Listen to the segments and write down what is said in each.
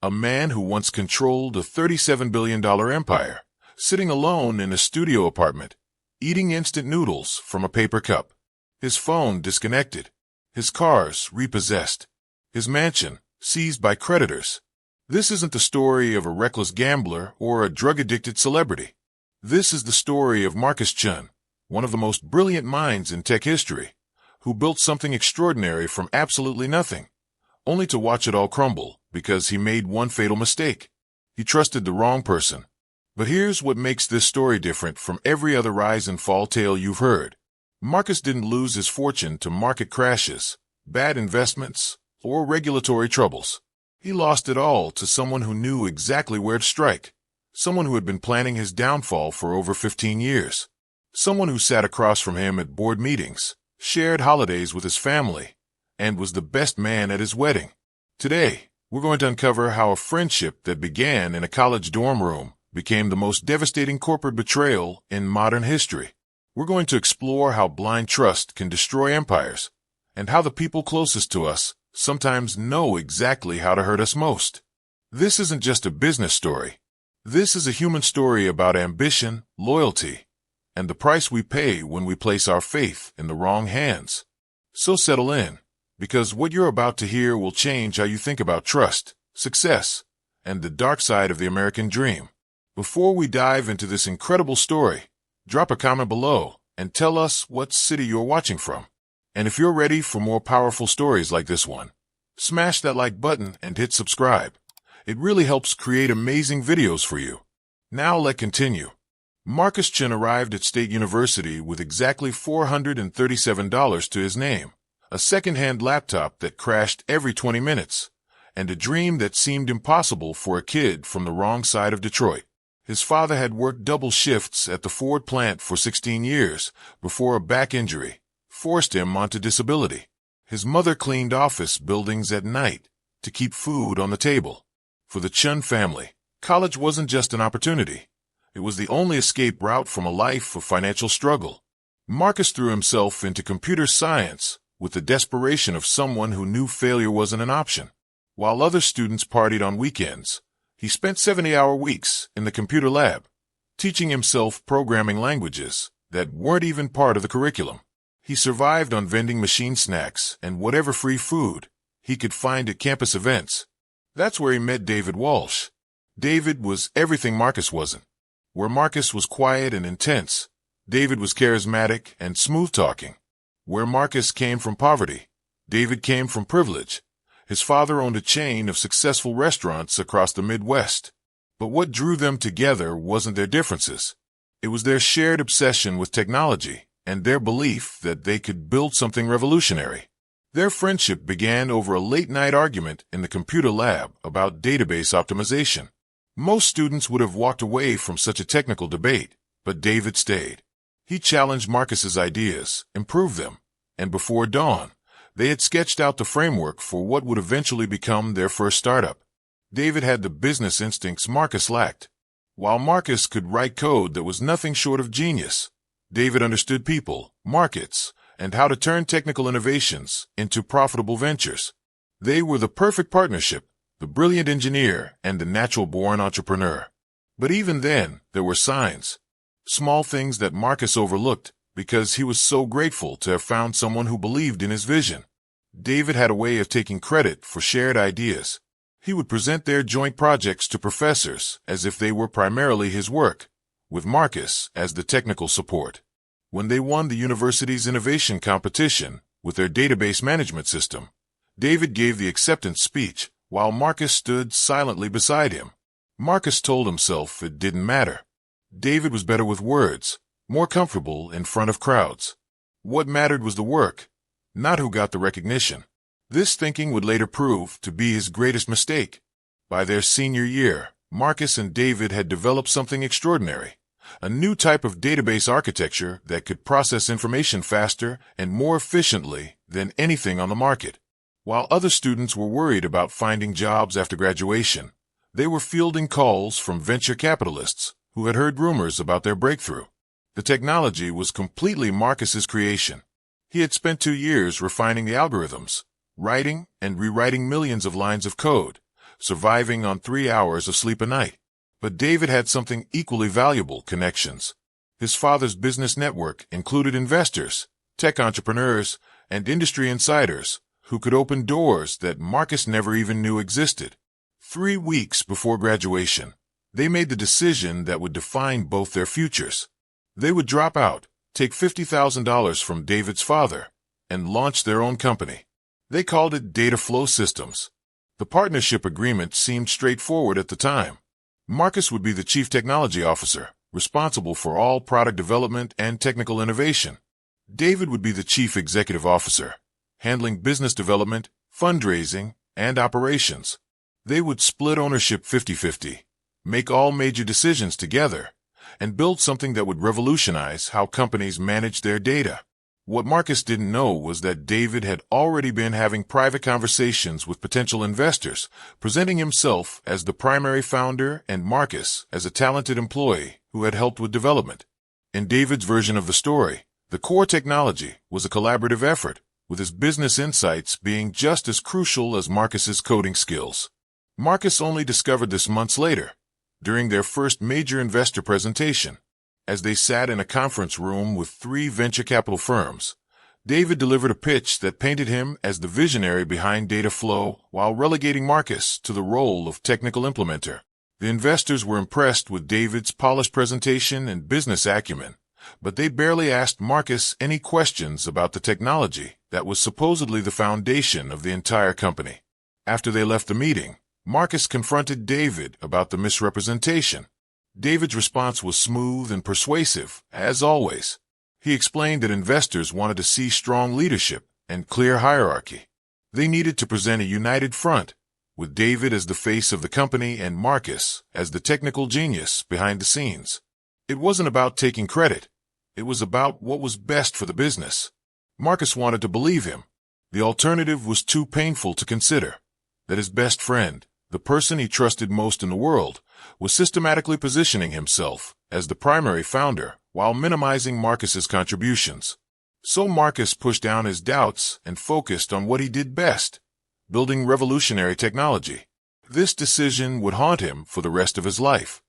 A man who once controlled a $37 billion empire, sitting alone in a studio apartment, eating instant noodles from a paper cup. His phone disconnected. His cars repossessed. His mansion seized by creditors. This isn't the story of a reckless gambler or a drug-addicted celebrity. This is the story of Marcus Chun, one of the most brilliant minds in tech history, who built something extraordinary from absolutely nothing, only to watch it all crumble because he made one fatal mistake. He trusted the wrong person. But here's what makes this story different from every other rise and fall tale you've heard. Marcus didn't lose his fortune to market crashes, bad investments, or regulatory troubles. He lost it all to someone who knew exactly where to strike, someone who had been planning his downfall for over 15 years, someone who sat across from him at board meetings, shared holidays with his family, and was the best man at his wedding. Today, we're going to uncover how a friendship that began in a college dorm room became the most devastating corporate betrayal in modern history. We're going to explore how blind trust can destroy empires, and how the people closest to us sometimes know exactly how to hurt us most. This isn't just a business story. This is a human story about ambition, loyalty, and the price we pay when we place our faith in the wrong hands. So settle in, because what you're about to hear will change how you think about trust, success, and the dark side of the American dream. Before we dive into this incredible story, drop a comment below and tell us what city you're watching from. And if you're ready for more powerful stories like this one, smash that like button and hit subscribe. It really helps create amazing videos for you. Now let's continue. Marcus Chun arrived at State University with exactly $437 to his name, a second-hand laptop that crashed every 20 minutes, and a dream that seemed impossible for a kid from the wrong side of Detroit. His father had worked double shifts at the Ford plant for 16 years before a back injury forced him onto disability. His mother cleaned office buildings at night to keep food on the table. For the Chun family, college wasn't just an opportunity. It was the only escape route from a life of financial struggle. Marcus threw himself into computer science with the desperation of someone who knew failure wasn't an option. While other students partied on weekends, he spent 70-hour weeks in the computer lab, teaching himself programming languages that weren't even part of the curriculum. He survived on vending machine snacks and whatever free food he could find at campus events. That's where he met David Walsh. David was everything Marcus wasn't. Where Marcus was quiet and intense, David was charismatic and smooth-talking. Where Marcus came from poverty, David came from privilege. His father owned a chain of successful restaurants across the Midwest. But what drew them together wasn't their differences. It was their shared obsession with technology and their belief that they could build something revolutionary. Their friendship began over a late-night argument in the computer lab about database optimization. Most students would have walked away from such a technical debate, but David stayed. He challenged Marcus's ideas, improved them, and before dawn, they had sketched out the framework for what would eventually become their first startup. David had the business instincts Marcus lacked. While Marcus could write code that was nothing short of genius, David understood people, markets, and how to turn technical innovations into profitable ventures. They were the perfect partnership, the brilliant engineer and the natural-born entrepreneur. But even then, there were signs. Small things that Marcus overlooked because he was so grateful to have found someone who believed in his vision. David had a way of taking credit for shared ideas. He would present their joint projects to professors as if they were primarily his work, with Marcus as the technical support. When they won the university's innovation competition with their database management system, David gave the acceptance speech while Marcus stood silently beside him. Marcus told himself it didn't matter. David was better with words, more comfortable in front of crowds. What mattered was the work, not who got the recognition. This thinking would later prove to be his greatest mistake. By their senior year, Marcus and David had developed something extraordinary. A new type of database architecture that could process information faster and more efficiently than anything on the market. While other students were worried about finding jobs after graduation, they were fielding calls from venture capitalists who had heard rumors about their breakthrough. The technology was completely Marcus's creation. He had spent 2 years refining the algorithms, writing and rewriting millions of lines of code, surviving on 3 hours of sleep a night. But David had something equally valuable: connections. His father's business network included investors, tech entrepreneurs, and industry insiders who could open doors that Marcus never even knew existed. 3 weeks before graduation, they made the decision that would define both their futures. They would drop out, take $50,000 from David's father, and launch their own company. They called it Data Flow Systems. The partnership agreement seemed straightforward at the time. Marcus would be the chief technology officer, responsible for all product development and technical innovation. David would be the chief executive officer, handling business development, fundraising, and operations. They would split ownership 50-50, make all major decisions together, and build something that would revolutionize how companies manage their data. What Marcus didn't know was that David had already been having private conversations with potential investors, presenting himself as the primary founder and Marcus as a talented employee who had helped with development. In David's version of the story, the core technology was a collaborative effort, with his business insights being just as crucial as Marcus's coding skills. Marcus only discovered this months later, during their first major investor presentation. As they sat in a conference room with 3 venture capital firms, David delivered a pitch that painted him as the visionary behind Data Flow while relegating Marcus to the role of technical implementer. The investors were impressed with David's polished presentation and business acumen, but they barely asked Marcus any questions about the technology that was supposedly the foundation of the entire company. After they left the meeting, Marcus confronted David about the misrepresentation. David's response was smooth and persuasive, as always. He explained that investors wanted to see strong leadership and clear hierarchy. They needed to present a united front, with David as the face of the company and Marcus as the technical genius behind the scenes. It wasn't about taking credit. It was about what was best for the business. Marcus wanted to believe him. The alternative was too painful to consider: that his best friend, the person he trusted most in the world, was systematically positioning himself as the primary founder while minimizing Marcus's contributions. So Marcus pushed down his doubts and focused on what he did best: building revolutionary technology. This decision would haunt him for the rest of his life.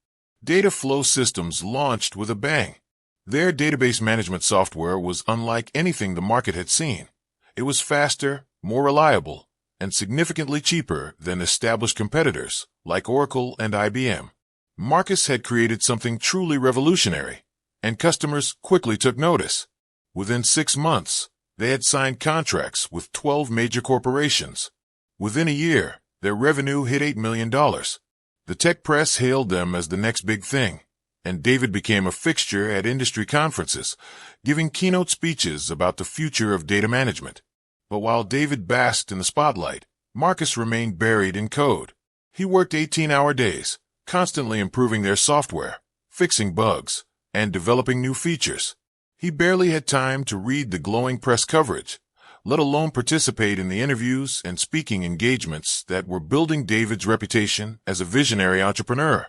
Data Flow Systems launched with a bang. Their database management software was unlike anything the market had seen. It was faster, more reliable, and significantly cheaper than established competitors like Oracle and IBM. Marcus had created something truly revolutionary, and customers quickly took notice. Within 6 months, they had signed contracts with 12 major corporations. Within a year, their revenue hit $8 million. The tech press hailed them as the next big thing, and David became a fixture at industry conferences, giving keynote speeches about the future of data management. But while David basked in the spotlight, Marcus remained buried in code. He worked 18-hour days, constantly improving their software, fixing bugs, and developing new features. He barely had time to read the glowing press coverage, let alone participate in the interviews and speaking engagements that were building David's reputation as a visionary entrepreneur.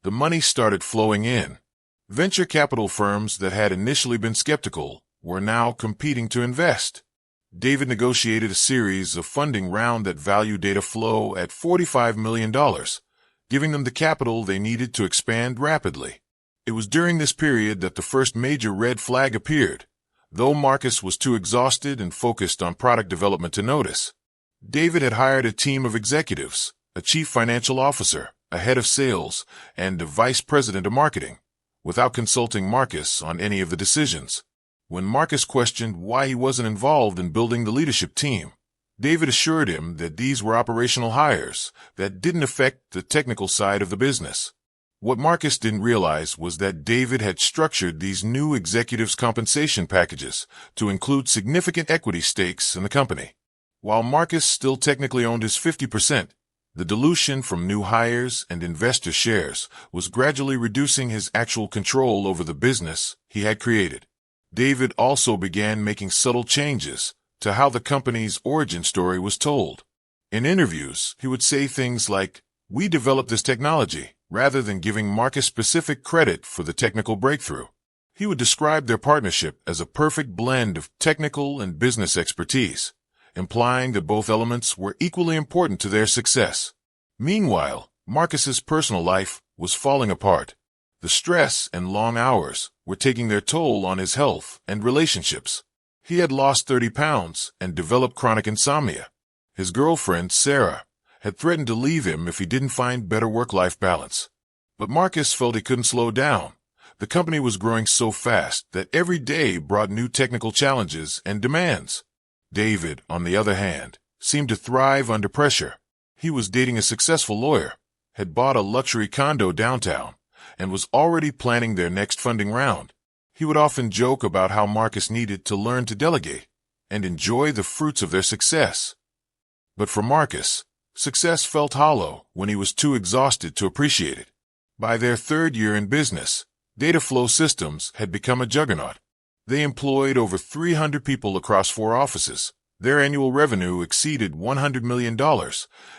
The money started flowing in. Venture capital firms that had initially been skeptical were now competing to invest. David negotiated a series of funding rounds that valued Data Flow at $45 million, giving them the capital they needed to expand rapidly. It was during this period that the first major red flag appeared, though Marcus was too exhausted and focused on product development to notice. David had hired a team of executives, a chief financial officer, a head of sales, and a vice president of marketing, without consulting Marcus on any of the decisions. When Marcus questioned why he wasn't involved in building the leadership team, David assured him that these were operational hires that didn't affect the technical side of the business. What Marcus didn't realize was that David had structured these new executives' compensation packages to include significant equity stakes in the company. While Marcus still technically owned his 50%, the dilution from new hires and investor shares was gradually reducing his actual control over the business he had created. David also began making subtle changes to how the company's origin story was told. In interviews, he would say things like, "We developed this technology," rather than giving Marcus specific credit for the technical breakthrough. He would describe their partnership as a perfect blend of technical and business expertise, implying that both elements were equally important to their success. Meanwhile, Marcus's personal life was falling apart. The stress and long hours were taking their toll on his health and relationships. He had lost 30 pounds and developed chronic insomnia. His girlfriend, Sarah, had threatened to leave him if he didn't find better work-life balance. But Marcus felt he couldn't slow down. The company was growing so fast that every day brought new technical challenges and demands. David, on the other hand, seemed to thrive under pressure. He was dating a successful lawyer, had bought a luxury condo downtown, and was already planning their next funding round. He would often joke about how Marcus needed to learn to delegate and enjoy the fruits of their success. But for Marcus, success felt hollow when he was too exhausted to appreciate it. By their third year in business, Data Flow Systems had become a juggernaut. They employed over 300 people across 4 offices. Their annual revenue exceeded $100 million,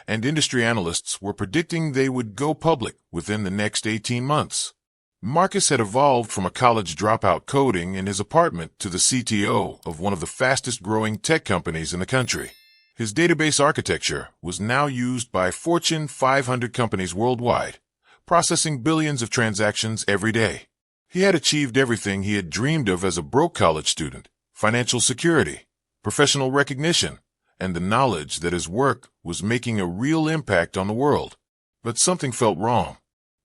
and industry analysts were predicting they would go public within the next 18 months. Marcus had evolved from a college dropout coding in his apartment to the CTO of one of the fastest-growing tech companies in the country. His database architecture was now used by Fortune 500 companies worldwide, processing billions of transactions every day. He had achieved everything he had dreamed of as a broke college student: financial security, professional recognition, and the knowledge that his work was making a real impact on the world. But something felt wrong.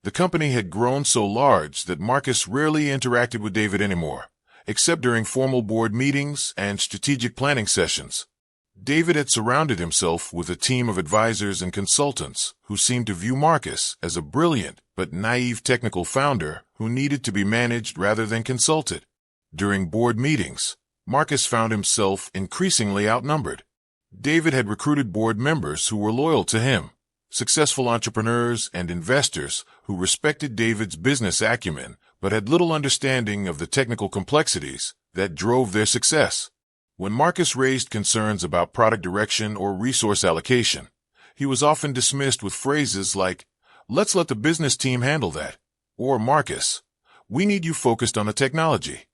The company had grown so large that Marcus rarely interacted with David anymore, except during formal board meetings and strategic planning sessions. David had surrounded himself with a team of advisors and consultants who seemed to view Marcus as a brilliant but naive technical founder who needed to be managed rather than consulted. During board meetings, Marcus found himself increasingly outnumbered. David had recruited board members who were loyal to him, successful entrepreneurs and investors who respected David's business acumen but had little understanding of the technical complexities that drove their success. When Marcus raised concerns about product direction or resource allocation, he was often dismissed with phrases like, "Let's let the business team handle that," or "Marcus, we need you focused on the technology."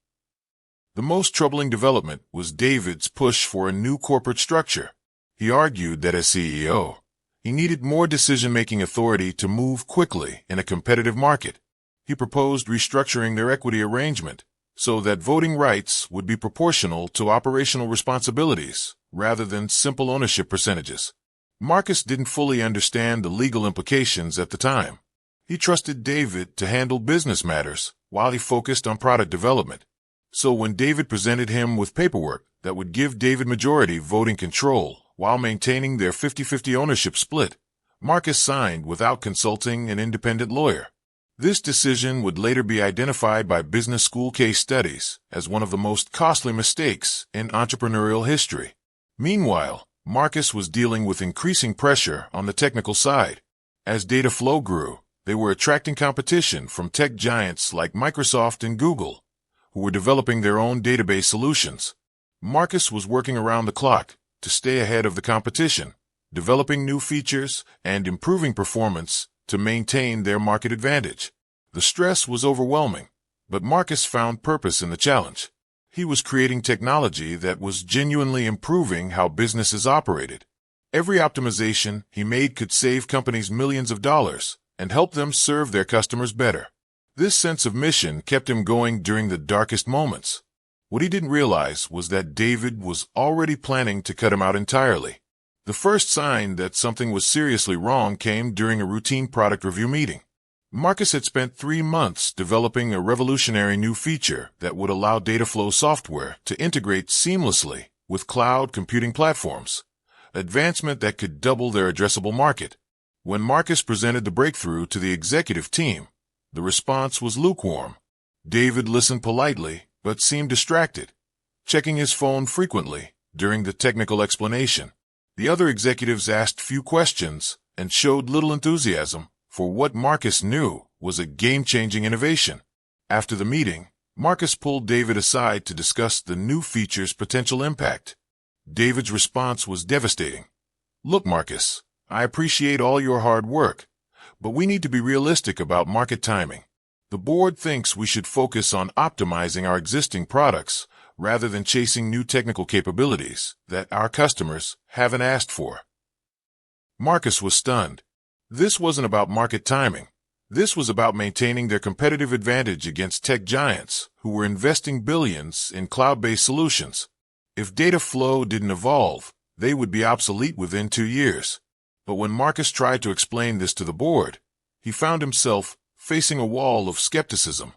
The most troubling development was David's push for a new corporate structure. He argued that as CEO, he needed more decision-making authority to move quickly in a competitive market. He proposed restructuring their equity arrangement so that voting rights would be proportional to operational responsibilities rather than simple ownership percentages. Marcus didn't fully understand the legal implications at the time. He trusted David to handle business matters while he focused on product development. So when David presented him with paperwork that would give David majority voting control while maintaining their 50-50 ownership split, Marcus signed without consulting an independent lawyer. This decision would later be identified by business school case studies as one of the most costly mistakes in entrepreneurial history. Meanwhile, Marcus was dealing with increasing pressure on the technical side. As data flow grew, they were attracting competition from tech giants like Microsoft and Google, who were developing their own database solutions. Marcus was working around the clock to stay ahead of the competition, developing new features and improving performance to maintain their market advantage. The stress was overwhelming, but Marcus found purpose in the challenge. He was creating technology that was genuinely improving how businesses operated. Every optimization he made could save companies millions of dollars and help them serve their customers better. This sense of mission kept him going during the darkest moments. What he didn't realize was that David was already planning to cut him out entirely. The first sign that something was seriously wrong came during a routine product review meeting. Marcus had spent 3 months developing a revolutionary new feature that would allow data flow software to integrate seamlessly with cloud computing platforms, advancement that could double their addressable market. When Marcus presented the breakthrough to the executive team, the response was lukewarm. David listened politely but seemed distracted, checking his phone frequently during the technical explanation. The other executives asked few questions and showed little enthusiasm for what Marcus knew was a game-changing innovation. After the meeting, Marcus pulled David aside to discuss the new feature's potential impact. David's response was devastating. "Look, Marcus, I appreciate all your hard work, but we need to be realistic about market timing. The board thinks we should focus on optimizing our existing products rather than chasing new technical capabilities that our customers haven't asked for." Marcus was stunned. This wasn't about market timing. This was about maintaining their competitive advantage against tech giants who were investing billions in cloud-based solutions. If data flow didn't evolve, they would be obsolete within 2 years. But when Marcus tried to explain this to the board, he found himself facing a wall of skepticism.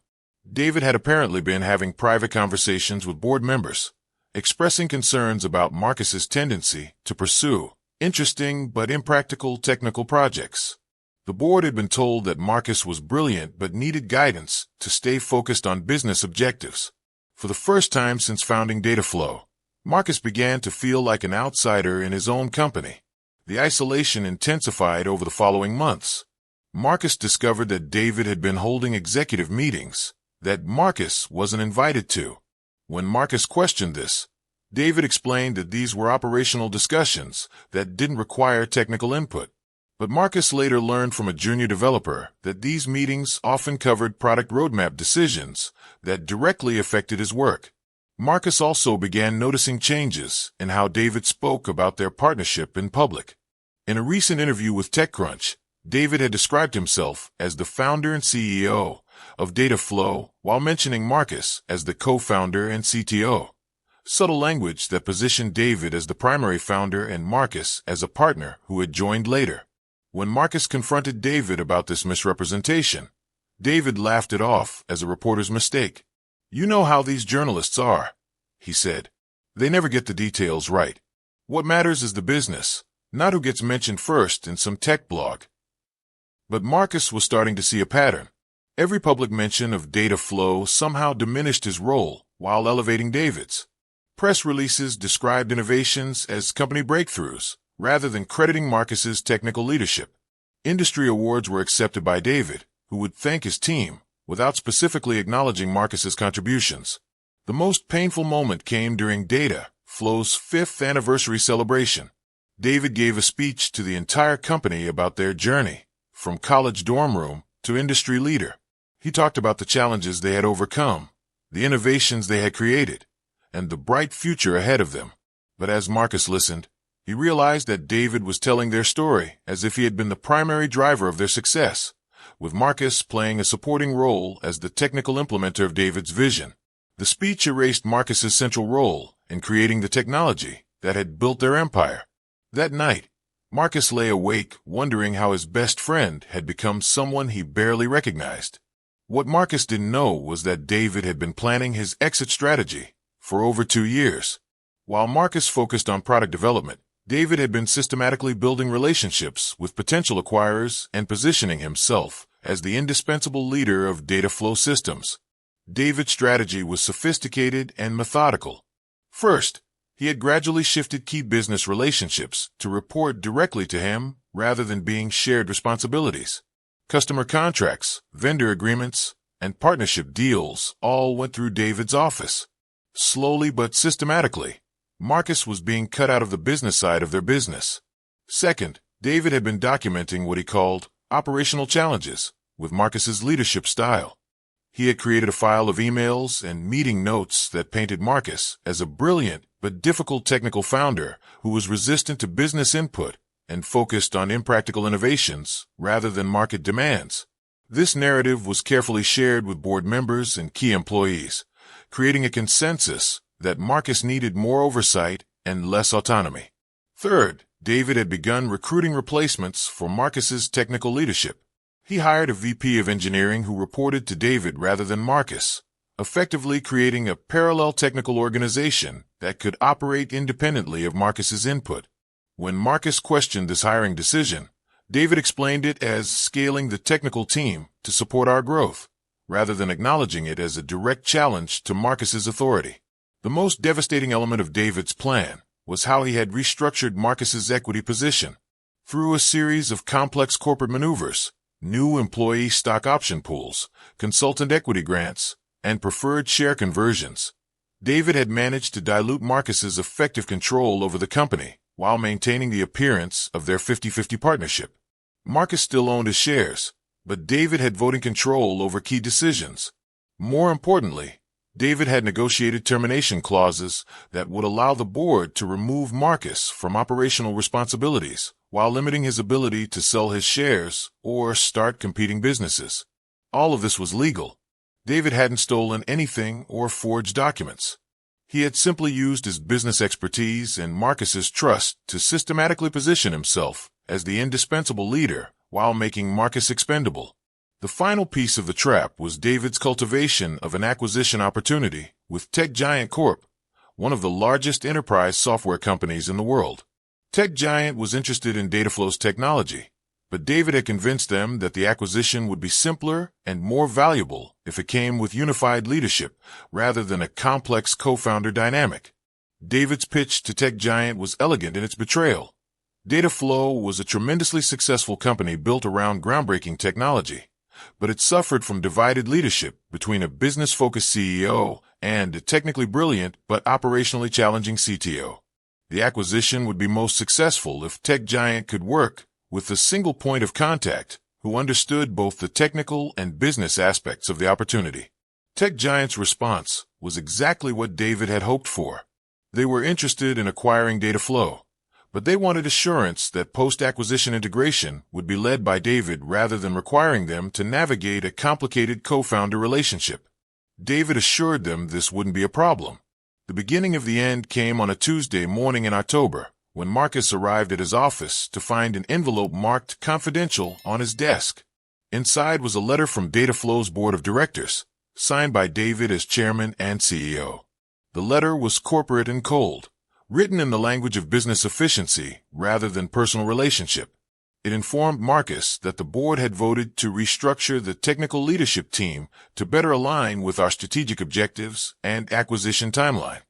David had apparently been having private conversations with board members, expressing concerns about Marcus's tendency to pursue interesting but impractical technical projects. The board had been told that Marcus was brilliant but needed guidance to stay focused on business objectives. For the first time since founding Dataflow, Marcus began to feel like an outsider in his own company. The isolation intensified over the following months. Marcus discovered that David had been holding executive meetings that Marcus wasn't invited to. When Marcus questioned this, David explained that these were operational discussions that didn't require technical input. But Marcus later learned from a junior developer that these meetings often covered product roadmap decisions that directly affected his work. Marcus also began noticing changes in how David spoke about their partnership in public. In a recent interview with TechCrunch, David had described himself as the founder and CEO of Dataflow while mentioning Marcus as the co-founder and CTO. Subtle language that positioned David as the primary founder and Marcus as a partner who had joined later. When Marcus confronted David about this misrepresentation, David laughed it off as a reporter's mistake. "You know how these journalists are," he said. "They never get the details right. What matters is the business, not who gets mentioned first in some tech blog." But Marcus was starting to see a pattern. Every public mention of Dataflow somehow diminished his role while elevating David's. Press releases described innovations as company breakthroughs, rather than crediting Marcus's technical leadership. Industry awards were accepted by David, who would thank his team, without specifically acknowledging Marcus's contributions. The most painful moment came during Dataflow's 5th anniversary celebration. David gave a speech to the entire company about their journey, from college dorm room to industry leader. He talked about the challenges they had overcome, the innovations they had created, and the bright future ahead of them. But as Marcus listened, he realized that David was telling their story as if he had been the primary driver of their success, with Marcus playing a supporting role as the technical implementer of David's vision. The speech erased Marcus's central role in creating the technology that had built their empire. That night, Marcus lay awake, wondering how his best friend had become someone he barely recognized. What Marcus didn't know was that David had been planning his exit strategy for over 2 years. While Marcus focused on product development, David had been systematically building relationships with potential acquirers and positioning himself as the indispensable leader of Dataflow systems. David's strategy was sophisticated and methodical. First, he had gradually shifted key business relationships to report directly to him rather than being shared responsibilities. Customer contracts, vendor agreements, and partnership deals all went through David's office. Slowly but systematically, Marcus was being cut out of the business side of their business. Second, David had been documenting what he called operational challenges with Marcus's leadership style. He had created a file of emails and meeting notes that painted Marcus as a brilliant but difficult technical founder who was resistant to business input and focused on impractical innovations rather than market demands. This narrative was carefully shared with board members and key employees, creating a consensus that Marcus needed more oversight and less autonomy. Third, David had begun recruiting replacements for Marcus's technical leadership. He hired a VP of engineering who reported to David rather than Marcus, effectively creating a parallel technical organization that could operate independently of Marcus's input. When Marcus questioned this hiring decision, David explained it as scaling the technical team to support our growth, rather than acknowledging it as a direct challenge to Marcus's authority. The most devastating element of David's plan was how he had restructured Marcus's equity position. Through a series of complex corporate maneuvers, new employee stock option pools, consultant equity grants, and preferred share conversions, David had managed to dilute Marcus's effective control over the company while maintaining the appearance of their 50-50 partnership. Marcus still owned his shares, but David had voting control over key decisions. More importantly, David had negotiated termination clauses that would allow the board to remove Marcus from operational responsibilities while limiting his ability to sell his shares or start competing businesses. All of this was legal. David hadn't stolen anything or forged documents. He had simply used his business expertise and Marcus's trust to systematically position himself as the indispensable leader while making Marcus expendable. The final piece of the trap was David's cultivation of an acquisition opportunity with Tech Giant Corp., one of the largest enterprise software companies in the world. Tech Giant was interested in Dataflow's technology, but David had convinced them that the acquisition would be simpler and more valuable if it came with unified leadership rather than a complex co-founder dynamic. David's pitch to Tech Giant was elegant in its betrayal. Dataflow was a tremendously successful company built around groundbreaking technology, but it suffered from divided leadership between a business-focused CEO and a technically brilliant but operationally challenging CTO. The acquisition would be most successful if Tech Giant could work with a single point of contact who understood both the technical and business aspects of the opportunity. Tech Giant's response was exactly what David had hoped for. They were interested in acquiring Dataflow, but they wanted assurance that post-acquisition integration would be led by David rather than requiring them to navigate a complicated co-founder relationship. David assured them this wouldn't be a problem. The beginning of the end came on a Tuesday morning in October, when Marcus arrived at his office to find an envelope marked confidential on his desk. Inside was a letter from Dataflow's board of directors, signed by David as chairman and CEO. The letter was corporate and cold, written in the language of business efficiency rather than personal relationship. It informed Marcus that the board had voted to restructure the technical leadership team to better align with our strategic objectives and acquisition timeline.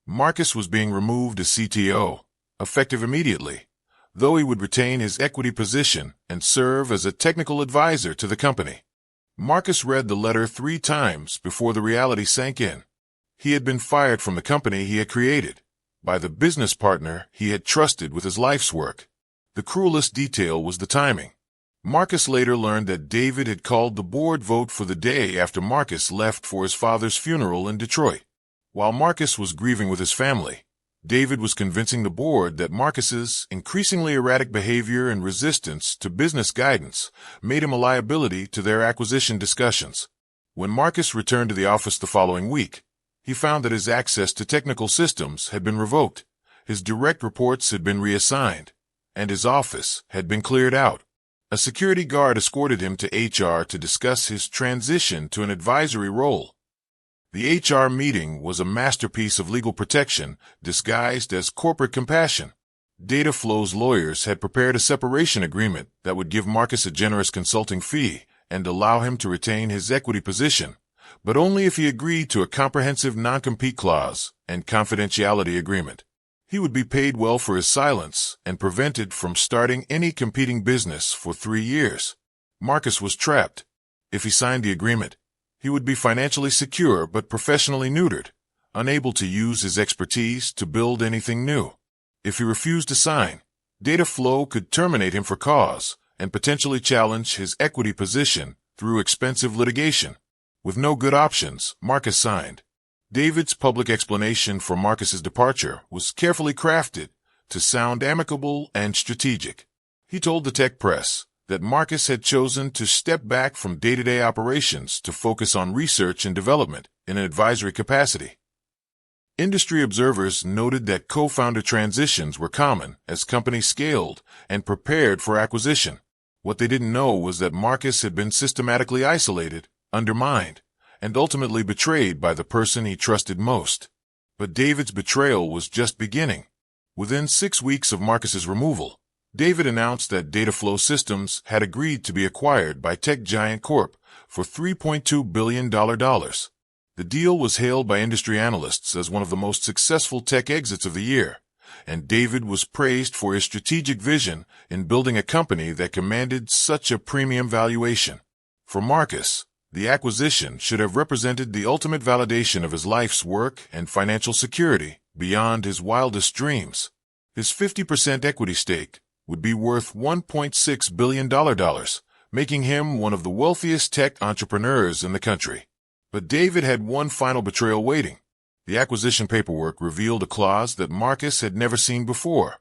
Marcus was being removed as CTO, effective immediately, though he would retain his equity position and serve as a technical advisor to the company. Marcus read the letter 3 times before the reality sank in. He had been fired from the company he had created, by the business partner he had trusted with his life's work. The cruelest detail was the timing. Marcus later learned that David had called the board vote for the day after Marcus left for his father's funeral in Detroit. While Marcus was grieving with his family, David was convincing the board that Marcus's increasingly erratic behavior and resistance to business guidance made him a liability to their acquisition discussions. When Marcus returned to the office the following week, he found that his access to technical systems had been revoked, his direct reports had been reassigned, and his office had been cleared out. A security guard escorted him to HR to discuss his transition to an advisory role. The HR meeting was a masterpiece of legal protection disguised as corporate compassion. Dataflow's lawyers had prepared a separation agreement that would give Marcus a generous consulting fee and allow him to retain his equity position, but only if he agreed to a comprehensive non-compete clause and confidentiality agreement. He would be paid well for his silence and prevented from starting any competing business for 3 years. Marcus was trapped. If he signed the agreement, he would be financially secure but professionally neutered, unable to use his expertise to build anything new. If he refused to sign, Dataflow could terminate him for cause and potentially challenge his equity position through expensive litigation. With no good options, Marcus signed. David's public explanation for Marcus's departure was carefully crafted to sound amicable and strategic. He told the tech press that Marcus had chosen to step back from day-to-day operations to focus on research and development in an advisory capacity. Industry observers noted that co-founder transitions were common as companies scaled and prepared for acquisition. What they didn't know was that Marcus had been systematically isolated, undermined, and ultimately betrayed by the person he trusted most. But David's betrayal was just beginning. Within 6 weeks of Marcus's removal, David announced that Dataflow Systems had agreed to be acquired by Tech Giant Corp. For $3.2 billion. The deal was hailed by industry analysts as one of the most successful tech exits of the year, and David was praised for his strategic vision in building a company that commanded such a premium valuation. For Marcus, the acquisition should have represented the ultimate validation of his life's work and financial security beyond his wildest dreams. His 50% equity stake would be worth $1.6 billion, making him one of the wealthiest tech entrepreneurs in the country. But David had one final betrayal waiting. The acquisition paperwork revealed a clause that Marcus had never seen before,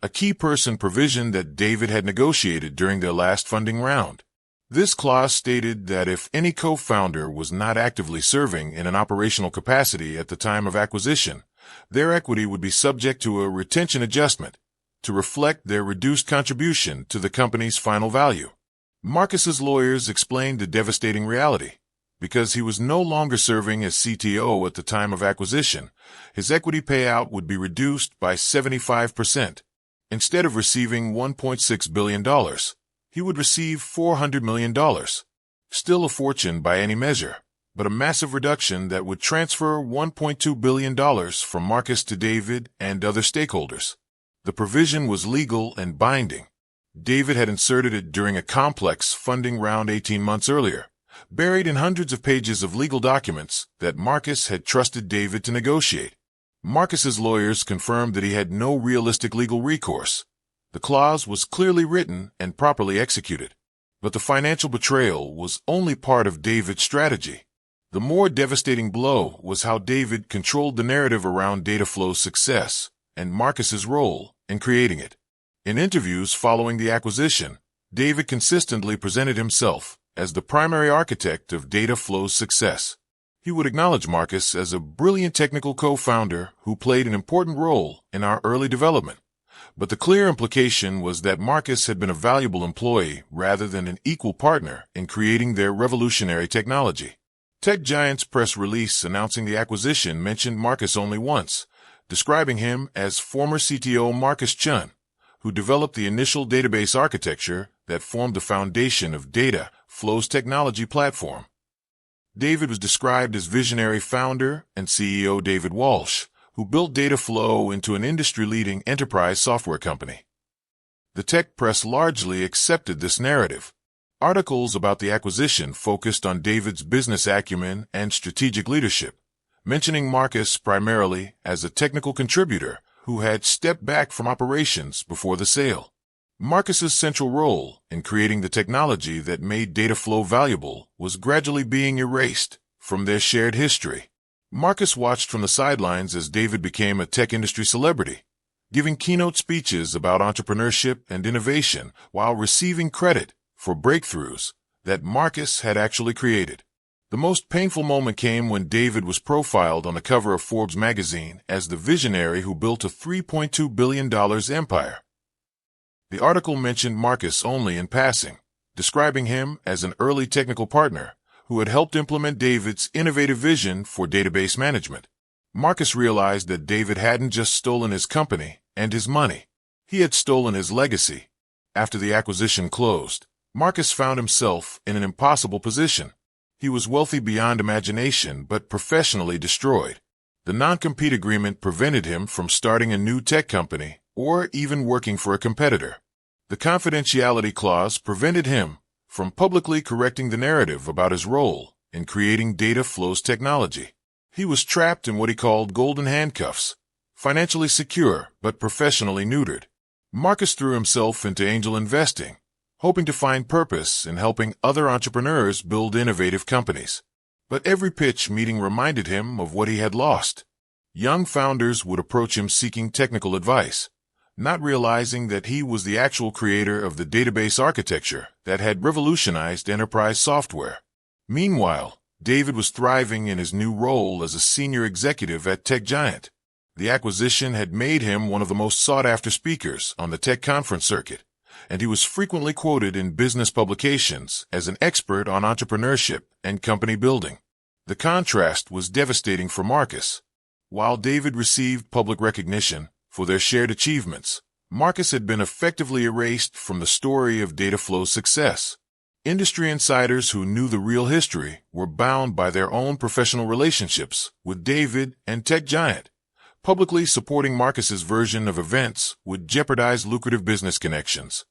a key person provision that David had negotiated during their last funding round. This clause stated that if any co-founder was not actively serving in an operational capacity at the time of acquisition, their equity would be subject to a retention adjustment to reflect their reduced contribution to the company's final value. Marcus's lawyers explained the devastating reality. Because he was no longer serving as CTO at the time of acquisition, his equity payout would be reduced by 75%. Instead of receiving $1.6 billion, he would receive $400 million. Still a fortune by any measure, but a massive reduction that would transfer $1.2 billion from Marcus to David and other stakeholders. The provision was legal and binding. David had inserted it during a complex funding round 18 months earlier, buried in hundreds of pages of legal documents that Marcus had trusted David to negotiate. Marcus's lawyers confirmed that he had no realistic legal recourse. The clause was clearly written and properly executed. But the financial betrayal was only part of David's strategy. The more devastating blow was how David controlled the narrative around Dataflow's success and Marcus's role in creating it. In interviews following the acquisition, David consistently presented himself as the primary architect of Dataflow's success. He would acknowledge Marcus as a brilliant technical co-founder who played an important role in our early development. But the clear implication was that Marcus had been a valuable employee rather than an equal partner in creating their revolutionary technology. Tech Giant's press release announcing the acquisition mentioned Marcus only once, describing him as former CTO Marcus Chun, who developed the initial database architecture that formed the foundation of Dataflow's technology platform. David was described as visionary founder and CEO David Walsh, who built Dataflow into an industry-leading enterprise software company. The tech press largely accepted this narrative. Articles about the acquisition focused on David's business acumen and strategic leadership, mentioning Marcus primarily as a technical contributor who had stepped back from operations before the sale. Marcus's central role in creating the technology that made Dataflow valuable was gradually being erased from their shared history. Marcus watched from the sidelines as David became a tech industry celebrity, giving keynote speeches about entrepreneurship and innovation while receiving credit for breakthroughs that Marcus had actually created. The most painful moment came when David was profiled on the cover of Forbes magazine as the visionary who built a $3.2 billion empire. The article mentioned Marcus only in passing, describing him as an early technical partner who had helped implement David's innovative vision for database management. Marcus realized that David hadn't just stolen his company and his money. He had stolen his legacy. After the acquisition closed, Marcus found himself in an impossible position. He was wealthy beyond imagination but professionally destroyed. The non-compete agreement prevented him from starting a new tech company or even working for a competitor. The confidentiality clause prevented him from publicly correcting the narrative about his role in creating Dataflow's technology. He was trapped in what he called golden handcuffs, financially secure but professionally neutered. Marcus threw himself into angel investing, hoping to find purpose in helping other entrepreneurs build innovative companies. But every pitch meeting reminded him of what he had lost. Young founders would approach him seeking technical advice, not realizing that he was the actual creator of the database architecture that had revolutionized enterprise software. Meanwhile, David was thriving in his new role as a senior executive at Tech Giant. The acquisition had made him one of the most sought-after speakers on the tech conference circuit, and he was frequently quoted in business publications as an expert on entrepreneurship and company building. The contrast was devastating for Marcus. While David received public recognition for their shared achievements, Marcus had been effectively erased from the story of Dataflow's success. Industry insiders who knew the real history were bound by their own professional relationships with David and Tech Giant. Publicly supporting Marcus's version of events would jeopardize lucrative business connections.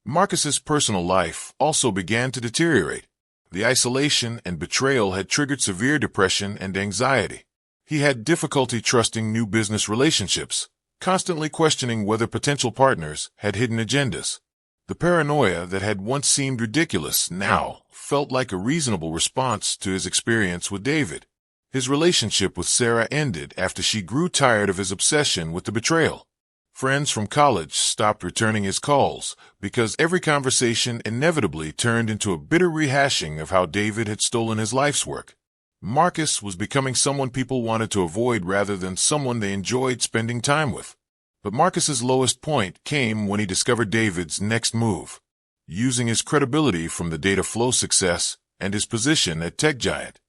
Marcus's personal life also began to deteriorate. The isolation and betrayal had triggered severe depression and anxiety. He had difficulty trusting new business relationships, constantly questioning whether potential partners had hidden agendas. The paranoia that had once seemed ridiculous now felt like a reasonable response to his experience with David. His relationship with Sarah ended after she grew tired of his obsession with the betrayal. Friends from college stopped returning his calls because every conversation inevitably turned into a bitter rehashing of how David had stolen his life's work. Marcus was becoming someone people wanted to avoid rather than someone they enjoyed spending time with. But Marcus's lowest point came when he discovered David's next move. Using his credibility from the data flow success and his position at tech giant,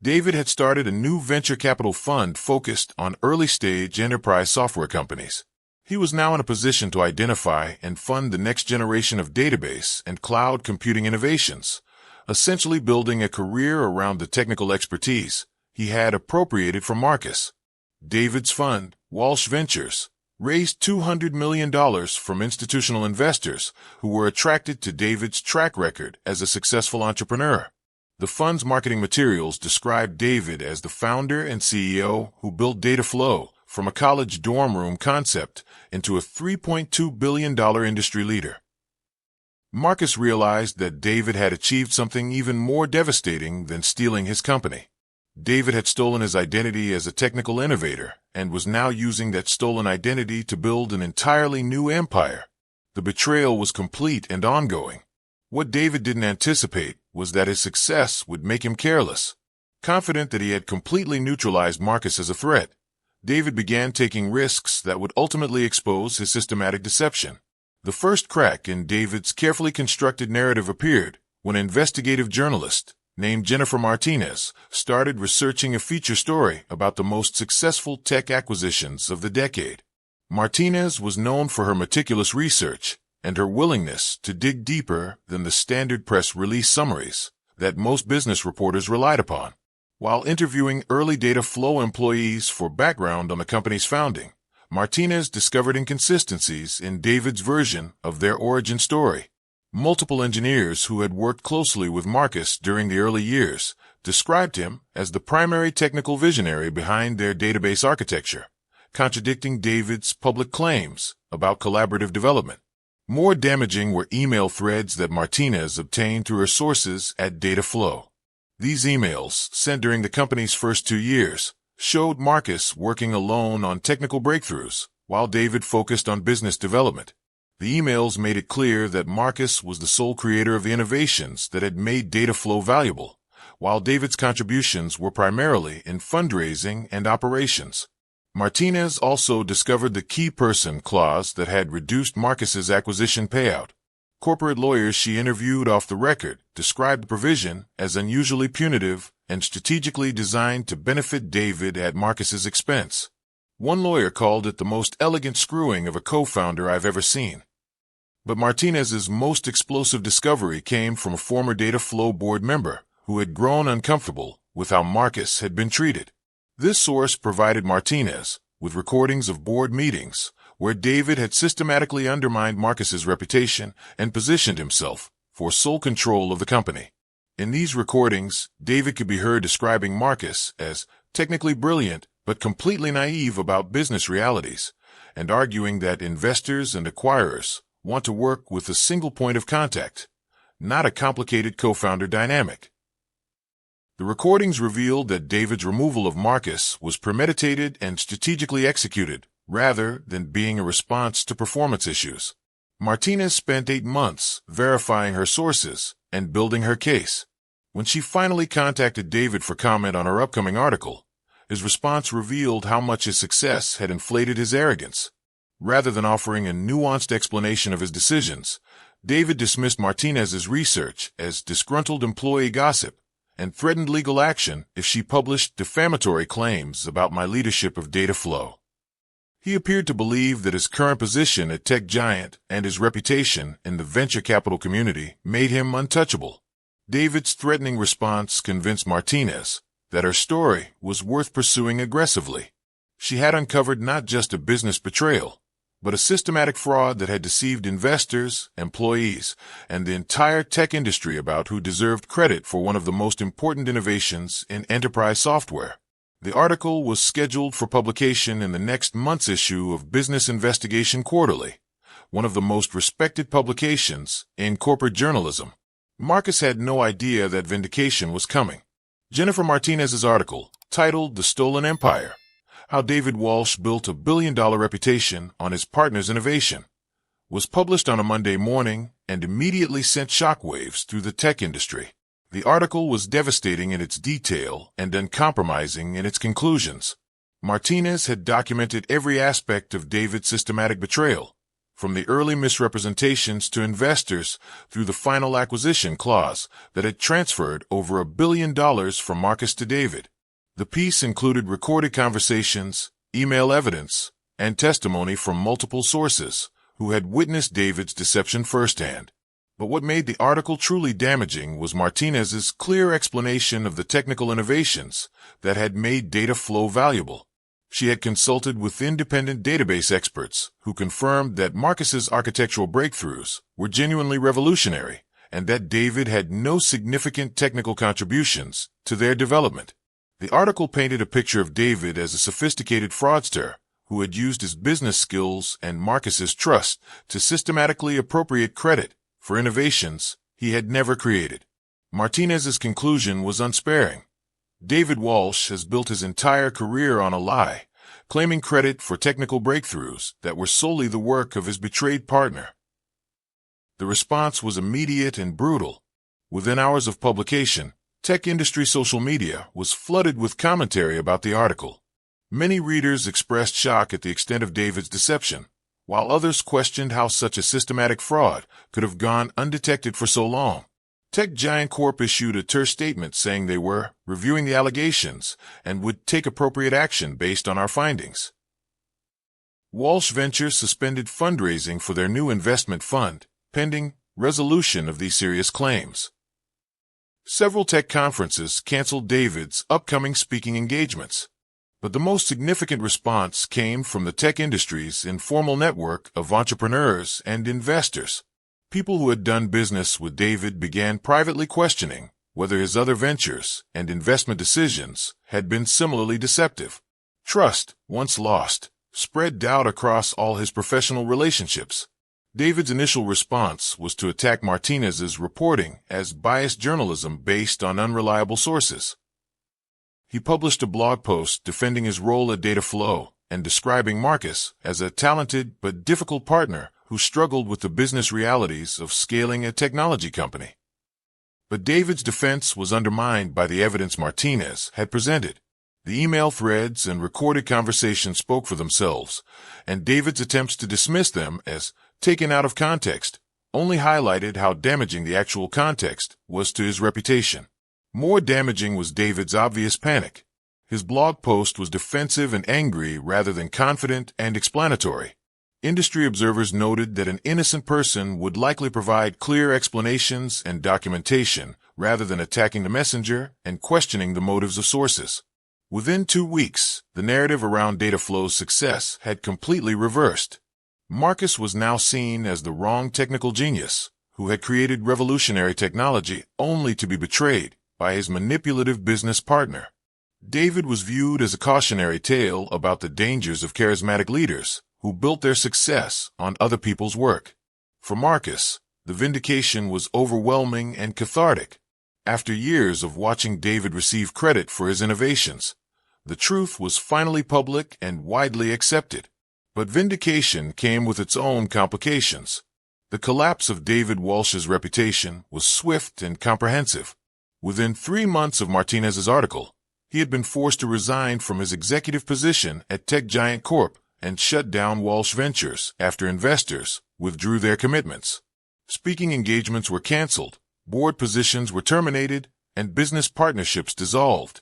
David had started a new venture capital fund focused on early-stage enterprise software companies. He was now in a position to identify and fund the next generation of database and cloud computing innovations, essentially building a career around the technical expertise he had appropriated from Marcus. David's fund, Walsh Ventures, raised $200 million from institutional investors who were attracted to David's track record as a successful entrepreneur. The fund's marketing materials described David as the founder and CEO who built data flow from a college dorm room concept into a $3.2 billion industry leader. Marcus realized that David had achieved something even more devastating than stealing his company. David had stolen his identity as a technical innovator and was now using that stolen identity to build an entirely new empire. The betrayal was complete and ongoing. What David didn't anticipate was that his success would make him careless. Confident that he had completely neutralized Marcus as a threat, David began taking risks that would ultimately expose his systematic deception. The first crack in David's carefully constructed narrative appeared when an investigative journalist named Jennifer Martinez started researching a feature story about the most successful tech acquisitions of the decade. Martinez was known for her meticulous research and her willingness to dig deeper than the standard press release summaries that most business reporters relied upon. While interviewing early data flow employees for background on the company's founding, Martinez discovered inconsistencies in David's version of their origin story. Multiple engineers who had worked closely with Marcus during the early years described him as the primary technical visionary behind their database architecture, contradicting David's public claims about collaborative development. More damaging were email threads that Martinez obtained through her sources at Dataflow. These emails, sent during the company's first 2 years, showed Marcus working alone on technical breakthroughs, while David focused on business development. The emails made it clear that Marcus was the sole creator of the innovations that had made Dataflow valuable, while David's contributions were primarily in fundraising and operations. Martinez also discovered the key person clause that had reduced Marcus's acquisition payout. Corporate lawyers she interviewed off the record described the provision as unusually punitive and strategically designed to benefit David at Marcus's expense. One lawyer called it the most elegant screwing of a co-founder I've ever seen. But Martinez's most explosive discovery came from a former Dataflow board member who had grown uncomfortable with how Marcus had been treated. This source provided Martinez with recordings of board meetings where David had systematically undermined Marcus's reputation and positioned himself for sole control of the company. In these recordings, David could be heard describing Marcus as technically brilliant but completely naive about business realities, and arguing that investors and acquirers want to work with a single point of contact, not a complicated co-founder dynamic. The recordings revealed that David's removal of Marcus was premeditated and strategically executed, rather than being a response to performance issues. Martinez spent 8 months verifying her sources and building her case. When she finally contacted David for comment on her upcoming article, his response revealed how much his success had inflated his arrogance. Rather than offering a nuanced explanation of his decisions, David dismissed Martinez's research as disgruntled employee gossip and threatened legal action if she published defamatory claims about my leadership of Dataflow. He appeared to believe that his current position at tech giant and his reputation in the venture capital community made him untouchable. David's threatening response convinced Martinez that her story was worth pursuing aggressively. She had uncovered not just a business betrayal, but a systematic fraud that had deceived investors, employees, and the entire tech industry about who deserved credit for one of the most important innovations in enterprise software. The article was scheduled for publication in the next month's issue of Business Investigation Quarterly, one of the most respected publications in corporate journalism. Marcus had no idea that vindication was coming. Jennifer Martinez's article, titled The Stolen Empire: How David Walsh Built a Billion-Dollar Reputation on His Partner's Innovation, was published on a Monday morning and immediately sent shockwaves through the tech industry. The article was devastating in its detail and uncompromising in its conclusions. Martinez had documented every aspect of David's systematic betrayal, from the early misrepresentations to investors through the final acquisition clause that had transferred over $1 billion from Marcus to David. The piece included recorded conversations, email evidence, and testimony from multiple sources who had witnessed David's deception firsthand. But what made the article truly damaging was Martinez's clear explanation of the technical innovations that had made data flow valuable. She had consulted with independent database experts who confirmed that Marcus's architectural breakthroughs were genuinely revolutionary and that David had no significant technical contributions to their development. The article painted a picture of David as a sophisticated fraudster who had used his business skills and Marcus's trust to systematically appropriate credit for innovations he had never created. Martinez's conclusion was unsparing. David Walsh has built his entire career on a lie, claiming credit for technical breakthroughs that were solely the work of his betrayed partner. The response was immediate and brutal. Within hours of publication, tech industry social media was flooded with commentary about the article. Many readers expressed shock at the extent of David's deception, while others questioned how such a systematic fraud could have gone undetected for so long. Tech giant Corp issued a terse statement saying they were reviewing the allegations and would take appropriate action based on our findings. Walsh Ventures suspended fundraising for their new investment fund, pending resolution of these serious claims. Several tech conferences canceled David's upcoming speaking engagements. But the most significant response came from the tech industry's informal network of entrepreneurs and investors. People who had done business with David began privately questioning whether his other ventures and investment decisions had been similarly deceptive. Trust, once lost, spread doubt across all his professional relationships. David's initial response was to attack Martinez's reporting as biased journalism based on unreliable sources. He published a blog post defending his role at Dataflow and describing Marcus as a talented but difficult partner who struggled with the business realities of scaling a technology company. But David's defense was undermined by the evidence Martinez had presented. The email threads and recorded conversations spoke for themselves, and David's attempts to dismiss them as taken out of context only highlighted how damaging the actual context was to his reputation. More damaging was David's obvious panic. His blog post was defensive and angry rather than confident and explanatory. Industry observers noted that an innocent person would likely provide clear explanations and documentation rather than attacking the messenger and questioning the motives of sources. Within 2 weeks, the narrative around Dataflow's success had completely reversed. Marcus was now seen as the wrong technical genius who had created revolutionary technology only to be betrayed by his manipulative business partner. David was viewed as a cautionary tale about the dangers of charismatic leaders who built their success on other people's work. For Marcus, the vindication was overwhelming and cathartic. After years of watching David receive credit for his innovations, the truth was finally public and widely accepted. But vindication came with its own complications. The collapse of David Walsh's reputation was swift and comprehensive. Within 3 months of Martinez's article, he had been forced to resign from his executive position at tech giant Corp and shut down Walsh Ventures after investors withdrew their commitments. Speaking engagements were canceled, board positions were terminated, and business partnerships dissolved.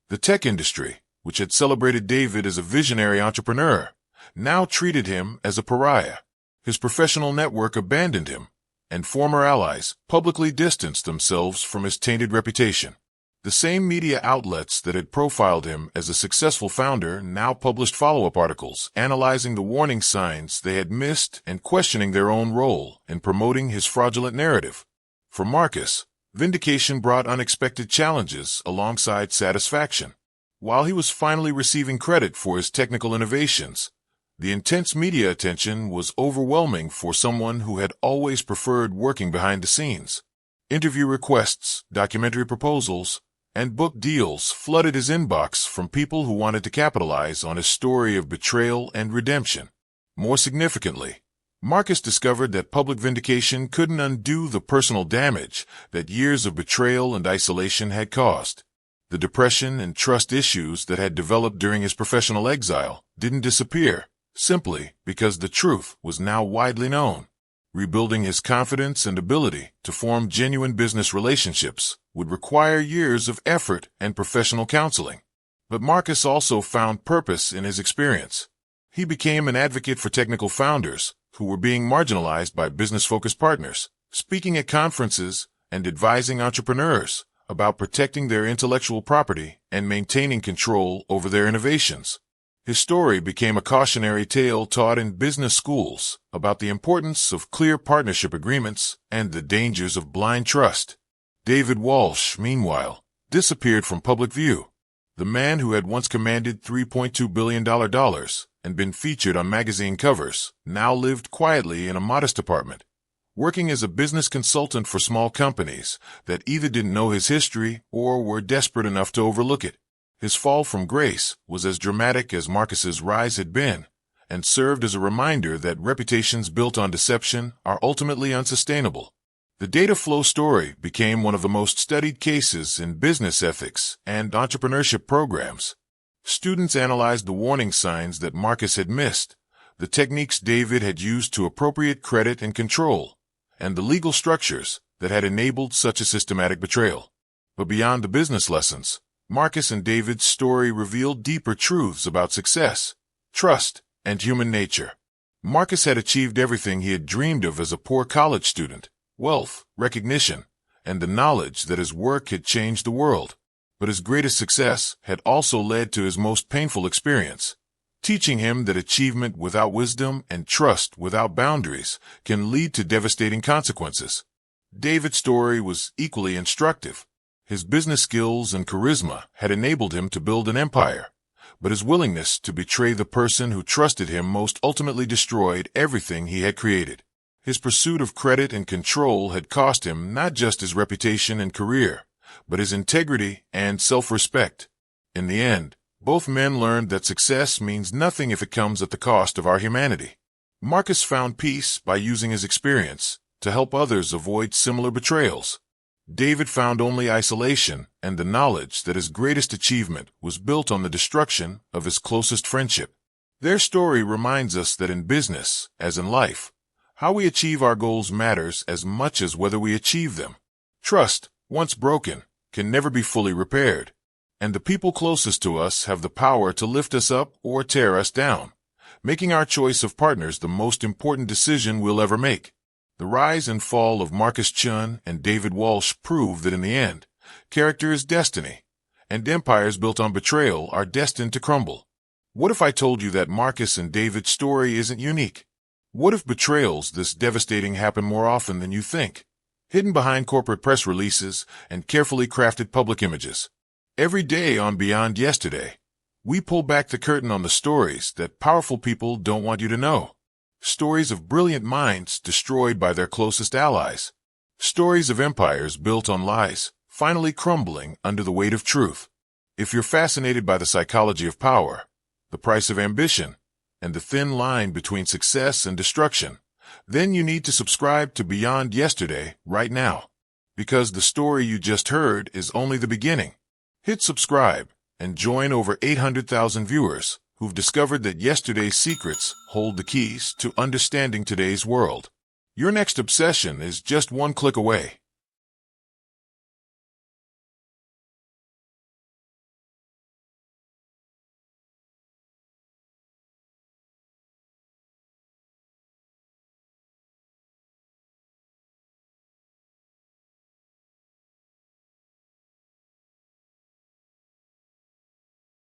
The tech industry, which had celebrated David as a visionary entrepreneur, now treated him as a pariah. His professional network abandoned him, and former allies publicly distanced themselves from his tainted reputation. The same media outlets that had profiled him as a successful founder now published follow-up articles analyzing the warning signs they had missed and questioning their own role in promoting his fraudulent narrative. For Marcus, vindication brought unexpected challenges alongside satisfaction. While he was finally receiving credit for his technical innovations, The intense media attention was overwhelming for someone who had always preferred working behind the scenes. Interview requests, documentary proposals, and book deals flooded his inbox from people who wanted to capitalize on his story of betrayal and redemption. More significantly, Marcus discovered that public vindication couldn't undo the personal damage that years of betrayal and isolation had caused. The depression and trust issues that had developed during his professional exile didn't disappear, simply because the truth was now widely known. Rebuilding his confidence and ability to form genuine business relationships would require years of effort and professional counseling. But Marcus also found purpose in his experience. He became an advocate for technical founders who were being marginalized by business-focused partners, speaking at conferences and advising entrepreneurs about protecting their intellectual property and maintaining control over their innovations. His story became a cautionary tale taught in business schools about the importance of clear partnership agreements and the dangers of blind trust. David Walsh, meanwhile, disappeared from public view. The man who had once commanded $3.2 billion and been featured on magazine covers now lived quietly in a modest apartment, working as a business consultant for small companies that either didn't know his history or were desperate enough to overlook it. His fall from grace was as dramatic as Marcus's rise had been, and served as a reminder that reputations built on deception are ultimately unsustainable. The data flow story became one of the most studied cases in business ethics and entrepreneurship programs. Students analyzed the warning signs that Marcus had missed, the techniques David had used to appropriate credit and control, and the legal structures that had enabled such a systematic betrayal. But beyond the business lessons, Marcus and David's story revealed deeper truths about success, trust, and human nature. Marcus had achieved everything he had dreamed of as a poor college student: wealth, recognition, and the knowledge that his work had changed the world. But his greatest success had also led to his most painful experience, teaching him that achievement without wisdom and trust without boundaries can lead to devastating consequences. David's story was equally instructive. His business skills and charisma had enabled him to build an empire, but his willingness to betray the person who trusted him most ultimately destroyed everything he had created. His pursuit of credit and control had cost him not just his reputation and career, but his integrity and self-respect. In the end, both men learned that success means nothing if it comes at the cost of our humanity. Marcus found peace by using his experience to help others avoid similar betrayals. David found only isolation and the knowledge that his greatest achievement was built on the destruction of his closest friendship. Their story reminds us that in business, as in life, how we achieve our goals matters as much as whether we achieve them. Trust, once broken, can never be fully repaired, and the people closest to us have the power to lift us up or tear us down, making our choice of partners the most important decision we'll ever make. The rise and fall of Marcus Chun and David Walsh prove that in the end, character is destiny, and empires built on betrayal are destined to crumble. What if I told you that Marcus and David's story isn't unique? What if betrayals this devastating happen more often than you think, hidden behind corporate press releases and carefully crafted public images? Every day on Beyond Yesterday, we pull back the curtain on the stories that powerful people don't want you to know. Stories of brilliant minds destroyed by their closest allies. Stories of empires built on lies, finally crumbling under the weight of truth. If you're fascinated by the psychology of power, the price of ambition, and the thin line between success and destruction, then you need to subscribe to Beyond Yesterday right now. Because the story you just heard is only the beginning. Hit subscribe and join over 800,000 viewers who've discovered that yesterday's secrets hold the keys to understanding today's world. Your next obsession is just one click away.